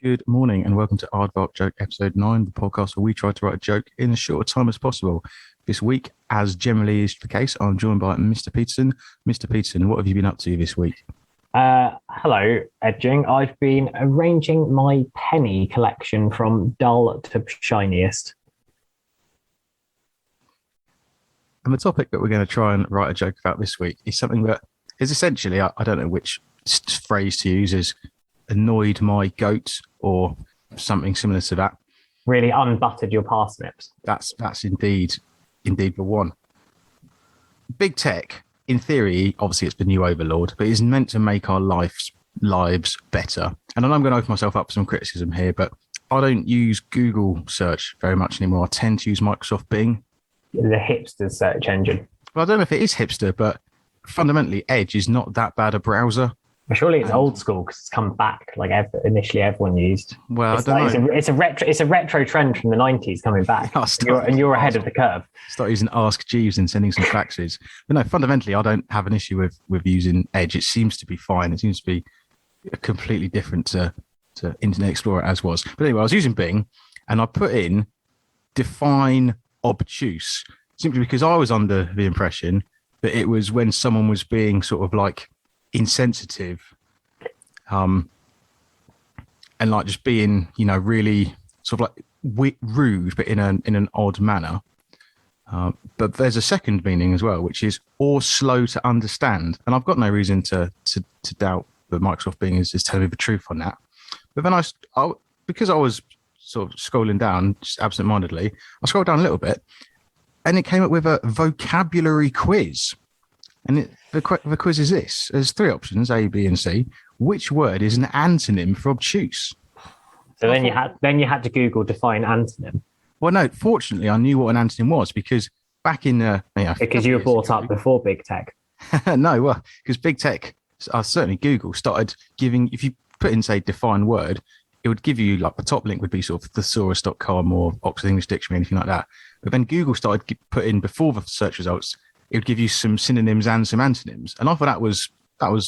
Good morning and welcome to AardvarkJoke episode 9, the podcast where we try to write a joke in as short a time as possible. This week, as generally is the case, I'm joined by Mr. Peterson. Mr. Peterson, what have you been up to this week? Hello, Edging. I've been arranging my penny collection from dull to shiniest. And the topic that we're going to try and write a joke about this week is something that is essentially, I don't know which phrase to use, is annoyed my goat or something similar to that. Really unbuttered your parsnips. That's indeed the one. Big tech, in theory, obviously it's the new overlord, but it's meant to make our lives better. And I know I'm going to open myself up for some criticism here, but I don't use Google search very much anymore. I tend to use Microsoft Bing. The hipster search engine. Well, I don't know if it is hipster, but fundamentally Edge is not that bad a browser. Well, surely it's old school because it's come back like initially everyone used. Well, I don't know. It's a retro trend from the 90s coming back. And you're ahead of the curve. Start using Ask Jeeves and sending some faxes. But no, fundamentally, I don't have an issue with using Edge. It seems to be fine. It seems to be completely different to Internet Explorer as was. But anyway, I was using Bing and I put in define obtuse simply because I was under the impression that it was when someone was being sort of like insensitive and like just being, you know, really sort of like rude, but in an odd manner. But there's a second meaning as well, which is or slow to understand. And I've got no reason to doubt that Microsoft Bing is telling me the truth on that. But then I because I was sort of scrolling down just absentmindedly, I scrolled down a little bit and it came up with a vocabulary quiz. And the quiz is this. There's three options, A, B, and C. Which word is an antonym for obtuse? So then you had to Google define antonym. Well, no, fortunately, I knew what an antonym was because back in... because you were brought up before big tech. No, well, because big tech, certainly Google, started giving... If you put in, say, define word, it would give you, like, the top link would be sort of thesaurus.com or Oxford English Dictionary, anything like that. But then Google started putting, before the search results, it would give you some synonyms and some antonyms. And I thought that was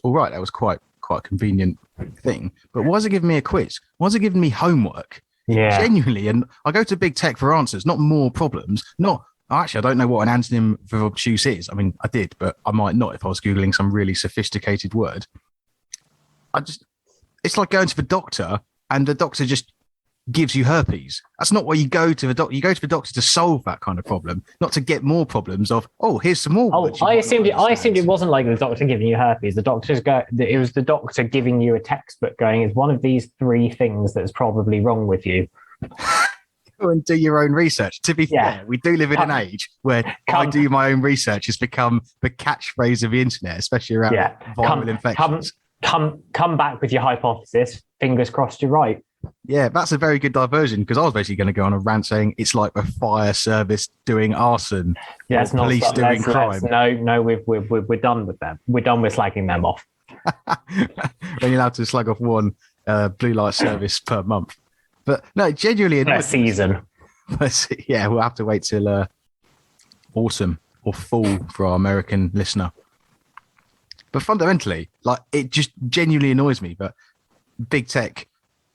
all right. That was quite a convenient thing. But why is it giving me a quiz? Why is it giving me homework? Yeah. Genuinely. And I go to big tech for answers, not more problems. Actually, I don't know what an antonym for obtuse is. I mean, I did, but I might not if I was Googling some really sophisticated word. It's like going to the doctor and the doctor just gives you herpes. That's not why you go to the doctor. You go to the doctor to solve that kind of problem, not to get more problems of, here's some more. I assumed it wasn't like the doctor giving you herpes. It was the doctor giving you a textbook going, it's one of these three things that's probably wrong with you. Go and do your own research. To be fair, we do live in an age where I do my own research has become the catchphrase of the internet, especially around viral infections. Come back with your hypothesis. Fingers crossed you're right. Yeah, that's a very good diversion because I was basically going to go on a rant saying it's like the fire service doing arson, police doing crime. No, we're done with them. We're done with slagging them off. When you're allowed to slag off one blue light service per month, but no, genuinely per season. But yeah, we'll have to wait till autumn or fall for our American listener. But fundamentally, like it just genuinely annoys me. But big tech.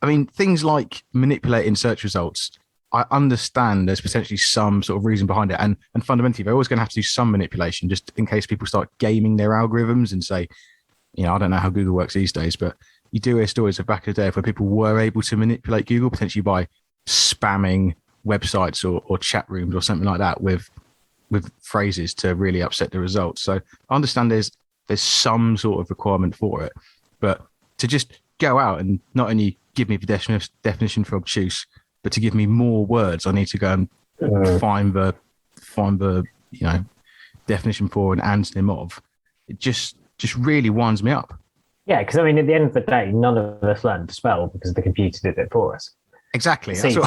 I mean, things like manipulating search results, I understand there's potentially some sort of reason behind it. And fundamentally, they're always going to have to do some manipulation just in case people start gaming their algorithms and say, you know, I don't know how Google works these days, but you do hear stories of back in the day where people were able to manipulate Google potentially by spamming websites or chat rooms or something like that with phrases to really upset the results. So I understand there's some sort of requirement for it, but to just go out and not only give me the definition for obtuse, but to give me more words, I need to go and find the definition for an antonym of. It just really winds me up. Yeah, because I mean, at the end of the day, none of us learned to spell because the computer did it for us. Exactly. See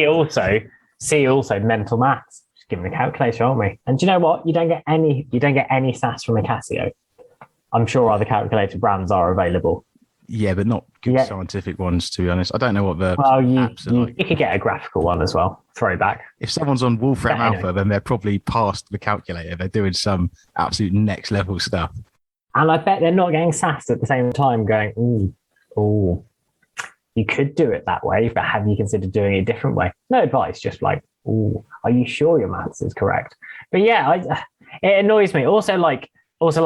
also mental maths. Just give them a calculator, aren't we? And do you know what? You don't get any SAS from a Casio. I'm sure other calculator brands are available. Yeah, but not good scientific ones, to be honest. I don't know what the you could get a graphical one as well. Throwback. If someone's on Wolfram Alpha, then they're probably past the calculator. They're doing some absolute next level stuff. And I bet they're not getting sassed at the same time going, ooh, oh, you could do it that way, but have you considered doing it a different way? No advice, just like, oh, are you sure your maths is correct? But yeah, it annoys me. Also,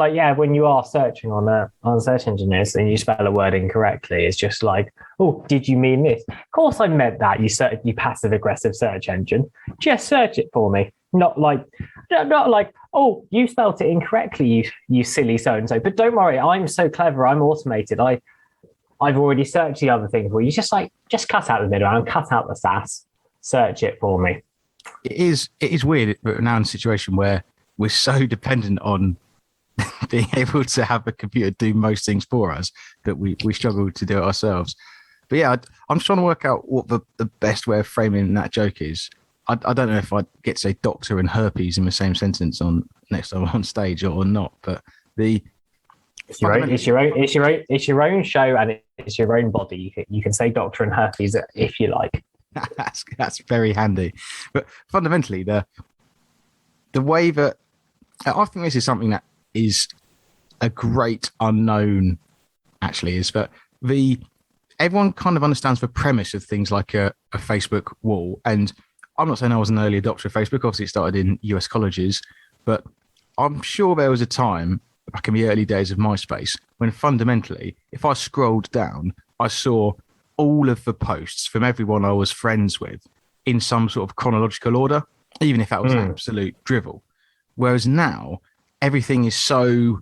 yeah, when you are searching on search engines and you spell a word incorrectly, it's just like, oh, did you mean this? Of course I meant that. You passive aggressive search engine. Just search it for me. Not like, oh, you spelt it incorrectly, you silly so and so. But don't worry, I'm so clever. I'm automated. I've already searched the other thing for you. Just cut out the middle and cut out the sass. Search it for me. It is weird. We're now in a situation where we're so dependent on being able to have a computer do most things for us that we struggle to do it ourselves. But yeah, I'm trying to work out what the best way of framing that joke is. I don't know if I'd get to say doctor and herpes in the same sentence next time on stage or not. But it's your own show and it's your own body. You can say doctor and herpes if you like. That's very handy. But fundamentally, the way that I think this is something that is a great unknown, actually, is that everyone kind of understands the premise of things like a Facebook wall. And I'm not saying I was an early adopter of Facebook. Obviously, it started in US colleges, but I'm sure there was a time back in the early days of MySpace when fundamentally, if I scrolled down, I saw all of the posts from everyone I was friends with in some sort of chronological order, even if that was absolute drivel. Whereas now, everything is so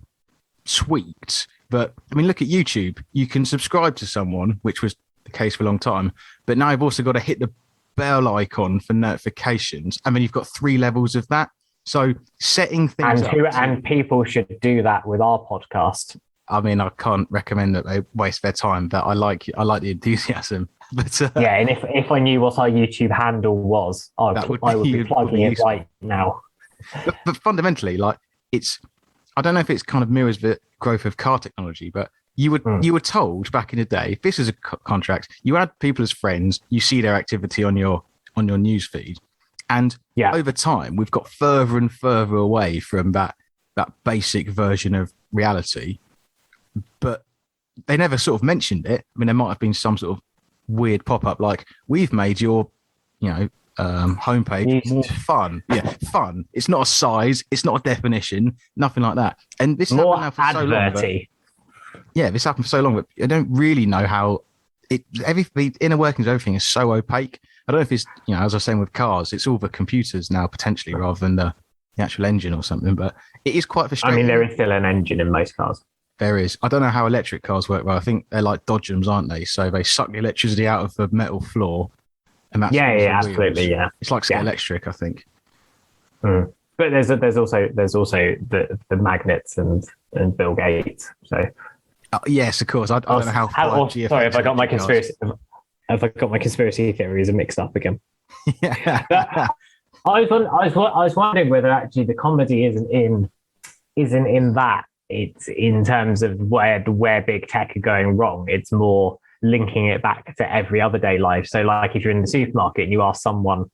tweaked that, I mean, look at YouTube. You can subscribe to someone, which was the case for a long time, but now I've also got to hit the bell icon for notifications. I mean, you've got 3 levels of that. So setting things up. And people should do that with our podcast. I mean, I can't recommend that they waste their time, but I like the enthusiasm. But yeah, and if I knew what our YouTube handle was, I would be plugging it right now. But fundamentally, like, I don't know if it's kind of mirrors the growth of car technology, but you were told back in the day, if this is a contract, you add people as friends, you see their activity on your news feed. And over time, we've got further and further away from that basic version of reality. But they never sort of mentioned it. I mean, there might have been some sort of weird pop-up like, we've made your, homepage more fun. Yeah, fun. It's not a size. It's not a definition. Nothing like that. And this more happened now for so long. This happened for so long, but I don't really know how the inner workings of everything is so opaque. I don't know if it's, as I was saying with cars, it's all the computers now potentially rather than the actual engine or something, but it is quite frustrating. I mean, there is still an engine in most cars. There is. I don't know how electric cars work. Well, I think they're like Dodgems, aren't they? So they suck the electricity out of the metal floor, and that's absolutely, yeah. It's like electric, I think. But there's also the magnets and Bill Gates. So yes, of course. I don't know how. Sorry, if I got my conspiracy. Have I got my conspiracy theories mixed up again? Yeah. I was wondering whether actually the comedy isn't in that. It's in terms of where big tech are going wrong. It's more linking it back to every other day life. So like if you're in the supermarket and you ask someone,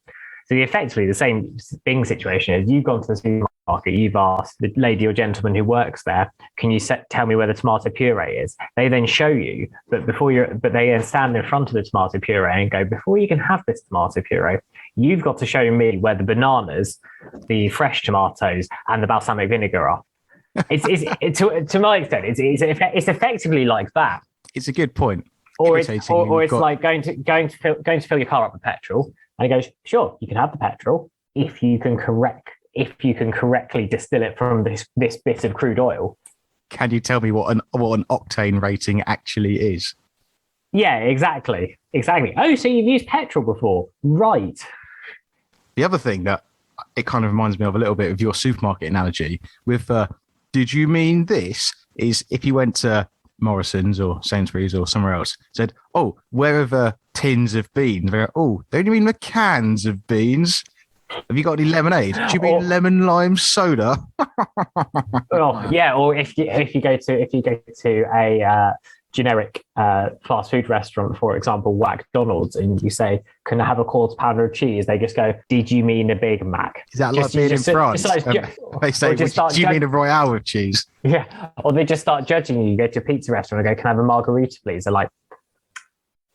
so effectively the same Bing situation is you've gone to the supermarket, you've asked the lady or gentleman who works there, can you tell me where the tomato puree is? They then show you, but they then stand in front of the tomato puree and go, before you can have this tomato puree, you've got to show me where the bananas, the fresh tomatoes, and the balsamic vinegar are. It's to my extent, it's effectively like that. It's a good point. Or it's like going to fill your car up with petrol, and he goes, sure, you can have the petrol if you can correctly distill it from this bit of crude oil. Can you tell me what an octane rating actually is? Yeah, exactly. Oh, so you've used petrol before, right? The other thing that it kind of reminds me of a little bit of your supermarket analogy with did you mean this? Is if you went to Morrison's or Sainsbury's or somewhere else, said, oh, where are the tins of beans? They go, oh, don't you mean the cans of beans? Have you got any lemonade? Do you mean lemon lime soda? Oh, yeah. Or if you go to a generic fast food restaurant, for example, McDonald's, and you say, can I have a quarter pounder of cheese? They just go, did you mean a Big Mac? Is that like being in France? They say, do you mean a Royale with cheese? Yeah. Or they just start judging you. You go to a pizza restaurant and go, can I have a margarita, please? They're like,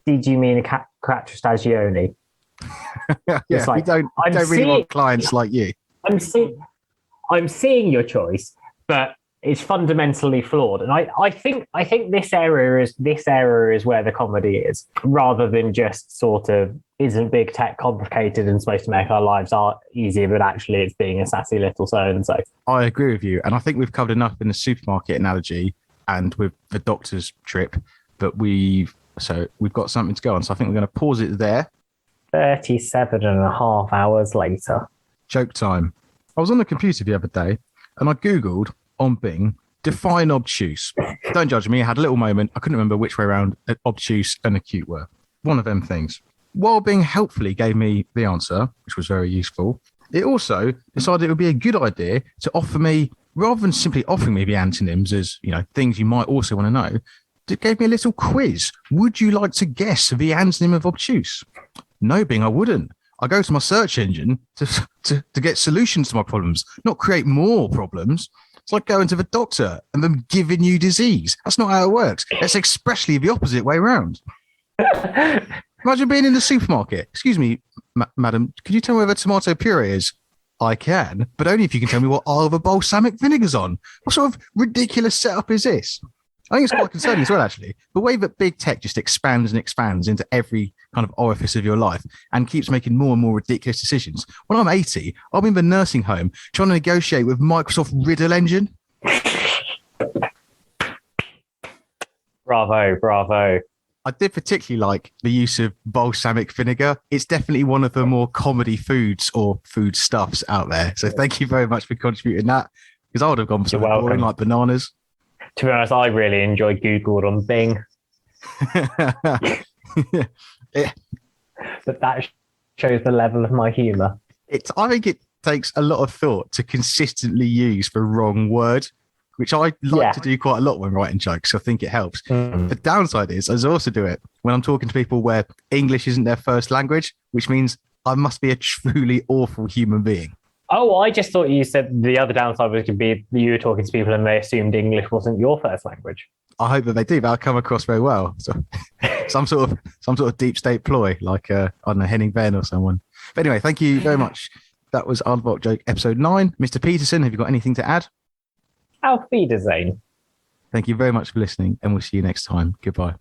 did you mean a quattro stagione? Yeah, like, we don't really want clients like you. I'm seeing your choice, but it's fundamentally flawed. And I think this area is where the comedy is, rather than just sort of, isn't big tech complicated and supposed to make our lives easier, but actually it's being a sassy little so and so. I agree with you, and I think we've covered enough in the supermarket analogy and with the doctor's trip, but we've got something to go on. So I think we're going to pause it there. 37.5 hours later. Joke time. I was on the computer the other day and I Googled on Bing, define obtuse. Don't judge me. I had a little moment. I couldn't remember which way around obtuse and acute were. One of them things. While Bing helpfully gave me the answer, which was very useful, it also decided it would be a good idea to offer me, rather than simply offering me the antonyms as, things you might also want to know, it gave me a little quiz. Would you like to guess the antonym of obtuse? No, Bing, I wouldn't. I go to my search engine to get solutions to my problems, not create more problems. It's like going to the doctor and them giving you disease. That's not how it works. It's expressly the opposite way around. Imagine being in the supermarket. Excuse me, madam, could you tell me where the tomato puree is? I can, but only if you can tell me what aisle the balsamic vinegar's on. What sort of ridiculous setup is this? I think it's quite concerning as well, actually. The way that big tech just expands and expands into every kind of orifice of your life and keeps making more and more ridiculous decisions. When I'm 80, I'll be in the nursing home trying to negotiate with Microsoft Riddle Engine. Bravo. I did particularly like the use of balsamic vinegar. It's definitely one of the more comedy foods or foodstuffs out there. So thank you very much for contributing that, because I would have gone for something boring like bananas. To be honest, I really enjoy Googled on Bing. Yeah. But that shows the level of my humour. I think it takes a lot of thought to consistently use the wrong word, which I like to do quite a lot when writing jokes. I think it helps. The downside is I also do it when I'm talking to people where English isn't their first language, which means I must be a truly awful human being. Oh, I just thought you said the other downside was to be you were talking to people and they assumed English wasn't your first language. I hope that they do. That'll come across very well. So some sort of deep state ploy, like I don't know, Henning Venn or someone. But anyway, thank you very much. That was AardvarkJoke episode 9. Mr. Peterson, have you got anything to add? Auf Wiedersehen. Thank you very much for listening, and we'll see you next time. Goodbye.